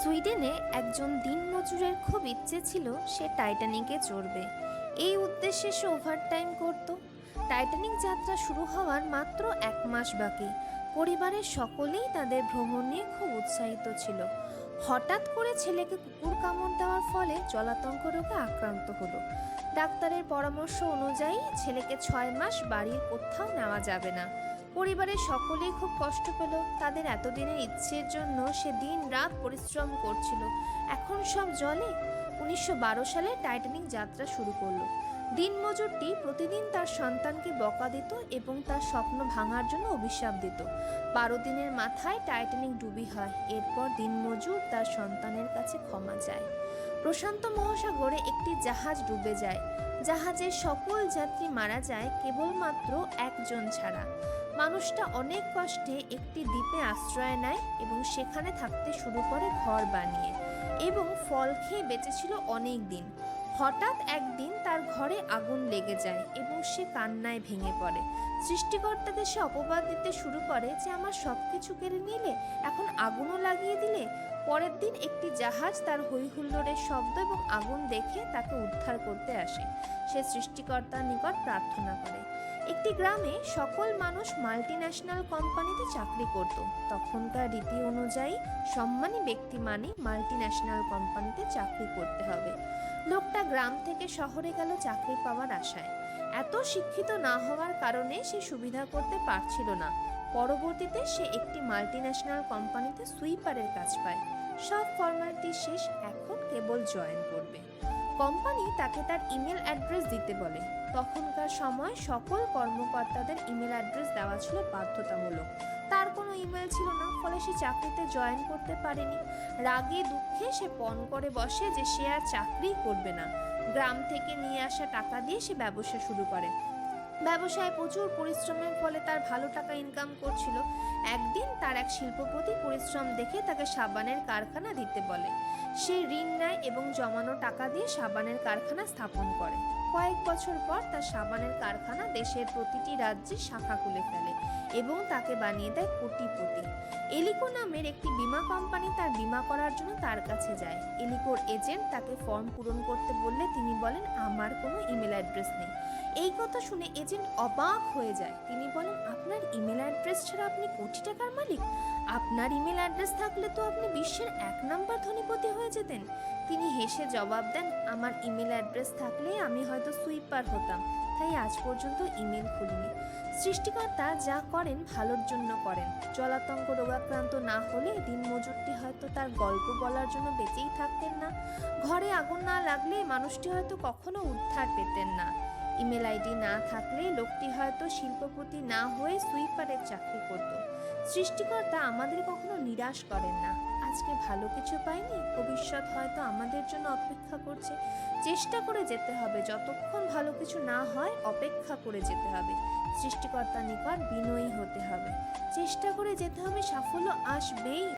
সুইডেনে একজন দিনমজুরের খুব ইচ্ছে ছিল সে টাইটানিকে চড়বে। এই উদ্দেশ্যে সে ওভারটাইম করত। টাইটানিক যাত্রা শুরু হওয়ার মাত্র 1 মাস বাকি। পরিবারের সকলেই তাদের ভ্রমণ নিয়ে খুব উৎসাহিত ছিল। হঠাৎ করে ছেলেকে কুকুর কামড় দেওয়ার ফলে জলাতঙ্ক রোগে আক্রান্ত হলো। ডাক্তারের পরামর্শ অনুযায়ী ছেলেকে 6 মাস বাড়ির কোথাও নেওয়া যাবে না। পরিবারের সকলেই খুব কষ্ট পেল। তাদের এতদিনের ইচ্ছের জন্য সে দিন রাত পরিশ্রম করছিল, এখন সব জলে। 1912 সালে টাইটানিক যাত্রা শুরু করলো। দিনমজুরটি প্রতিদিন তার সন্তানকে বকা দিত এবং তার স্বপ্ন ভাঙার জন্য অভিশাপ দিত। 12 দিনের মাথায় টাইটানিক ডুবি হয়। এরপর দিনমজুর তার সন্তানের কাছে ক্ষমা চায়। প্রশান্ত মহাসাগরে একটি জাহাজ ডুবে যায়। জাহাজের সকল যাত্রী মারা যায় কেবলমাত্র একজন ছাড়া। মানুষটা অনেক কষ্টে একটি দ্বীপে আশ্রয় নেয় এবং সেখানে থাকতে শুরু করে ঘর বানিয়ে, এবং ফল খেয়ে বেঁচেছিল অনেক দিন। হঠাৎ একদিন তার ঘরে আগুন লেগে যায় এবং সে কান্নায় ভেঙে পড়ে। সৃষ্টিকর্তাকে সে অপবাদ দিতে শুরু করে যে আমার সবকিছু কেড়ে নিলে, এখন আগুনও লাগিয়ে দিলে। পরের দিন একটি জাহাজ তার হইহুল্লোড়ের শব্দ এবং আগুন দেখে তাকে উদ্ধার করতে আসে। সে সৃষ্টিকর্তার নিকট প্রার্থনা করে। একটি গ্রামে সকল মানুষ মাল্টিন্যাশনাল কোম্পানিতে চাকরি করত। তখনকার রীতি অনুযায়ী সম্মানী ব্যক্তি মানে মাল্টিন্যাশনাল কোম্পানিতে চাকরি করতে হবে। লোকটা গ্রাম থেকে শহরে গেল চাকরি পাওয়ার আশায়। এত শিক্ষিত না হওয়ার কারণে সে সুবিধা করতে পারছিল না। পরবর্তীতে সে একটি মাল্টিন্যাশনাল কোম্পানিতে সুইপারের কাজ পায়। সব ফর্মালিটি শেষ, এখন কেবল জয়েন করবে। কোম্পানি তাকে তার ইমেল অ্যাড্রেস দিতে বলে। তখনকার সময় সকল কর্মকর্তাদের ইমেল অ্যাড্রেস দেওয়া ছিল বাধ্যতামূলক। তার কোনো ইমেল ছিল না, ফলে সে চাকরিতে জয়েন করতে পারেনি। রাগে দুঃখে সে পণ করে বসে যে সে আর চাকরি করবে না। গ্রাম থেকে নিয়ে আসা টাকা দিয়ে সে ব্যবসা শুরু করে। ব্যবসায় প্রচুর পরিশ্রমের ফলে তার ভালো টাকা ইনকাম করছিল। একদিন তার এক শিল্পপতি পরিশ্রম দেখে তাকে সাবানের কারখানা দিতে বলে। সে ঋণ নেয় এবং জমানো টাকা দিয়ে সাবানের কারখানা স্থাপন করে। কয়েক বছর পর তার সাবানের কারখানা দেশের প্রতিটি রাজ্যে শাখা খুলে ফেলে এবং তাকে বানিয়ে দেয় কোটিপতি। এলিকো নামের একটি বীমা কোম্পানি তার বীমা করার জন্য তার কাছে যায়। এলিকোর এজেন্ট তাকে ফর্ম পূরণ করতে বললে তিনি বলেন, আমার কোনো ইমেল অ্যাড্রেস নেই। এই কথা শুনে এজেন্ট অবাক হয়ে যায়। তিনি বলেন, আপনার ইমেল অ্যাড্রেস ছাড়া আপনি কোটি টাকার মালিক? আপনার ইমেল অ্যাড্রেস থাকলে তো আপনি বিশ্বের 1 নম্বর ধনীপতি হয়ে যেতেন। তিনি হেসে জবাব দেন, আমার ইমেল অ্যাড্রেস থাকলে আমি হয়তো সুইপার হতাম, তাই আজ পর্যন্ত ইমেল খুলিনি। সৃষ্টিকর্তা যা করেন ভালোর জন্য করেন। জলাতঙ্ক রোগাক্রান্ত না হলে দিনমজুরটি হয়তো তার গল্প বলার জন্য বেঁচেই থাকতেন না। ঘরে আগুন না লাগলে মানুষটি হয়তো কখনো উদ্ধার পেতেন না। ইমেল আইডি না থাকলে লোকটি হয়তো শিল্পপতি না হয়ে সুইপারের চাকরি করত। সৃষ্টিকর্তা আমাদের কখনো নিরাশ করেন না। আজকে ভালো কিছু পাইনি, ভবিষ্যৎ হয়তো আমাদের জন্য অপেক্ষা করছে। চেষ্টা করে যেতে হবে, যতক্ষণ ভালো কিছু না হয় অপেক্ষা করে যেতে হবে। সৃষ্টিকর্তার নিকট বিনয়ী হতে হবে। চেষ্টা করে যেতে হবে, সাফল্য আসবেই।